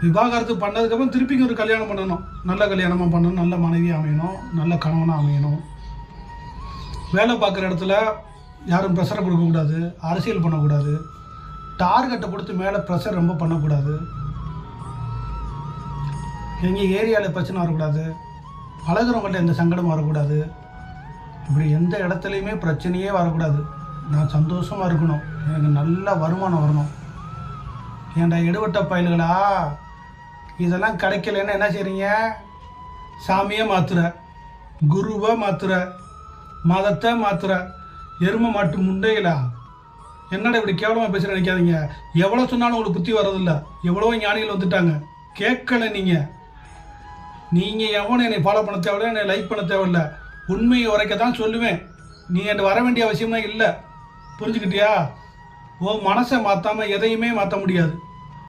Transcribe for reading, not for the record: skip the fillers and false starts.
விவாகரத்து பண்ணதுக்கப்புறம் திருப்பிங்க ஒரு கல்யாணம் பண்ணணும். நல்ல கல்யாணமாக பண்ணணும், நல்ல மனைவி அமையணும், நல்ல கணவனாக அமையணும். வேலை பார்க்குற இடத்துல யாரும் ப்ரெஷரை கொடுக்கக்கூடாது, அரசியல் பண்ணக்கூடாது, டார்கெட்டை கொடுத்து மேலே ப்ரெஷர் ரொம்ப பண்ணக்கூடாது, எங்கள் ஏரியாவில் பிரச்சனை வரக்கூடாது, பழகிறவங்கள்ட்ட எந்த சங்கடமும் வரக்கூடாது. இப்படி எந்த இடத்துலையுமே பிரச்சனையே வரக்கூடாது. நான் சந்தோஷமாக இருக்கணும், எனக்கு நல்ல வருமானம் வரணும். ஏன்டா எடுவட்ட பயல்களா, இதெல்லாம் கிடைக்கலன்னா என்ன செய்கிறீங்க? சாமியை மாற்றுற, குருவை மாற்றுற, மதத்தை மாற்றுற, எருமை மாட்டு முண்டைகளா. என்னடா இப்படி கேவலமாக பேச நினைக்காதீங்க. எவ்வளோ சொன்னாலும் உங்களுக்கு புத்தி வர்றதில்ல. எவ்வளோ ஞானிகள் வந்துட்டாங்க, கேட்கல. நீங்கள் எவனும் என்னை ஃபாலோ பண்ண தேவையில்ல, என்னை லைக் பண்ண தேவையில்லை. உண்மையை உரைக்க தான் சொல்லுவேன். நீ என்கிட்ட வர வேண்டிய அவசியம்தான் இல்லை. புரிஞ்சுக்கிட்டியா? ஓ மனசை மாற்றாமல் எதையுமே மாற்ற முடியாது.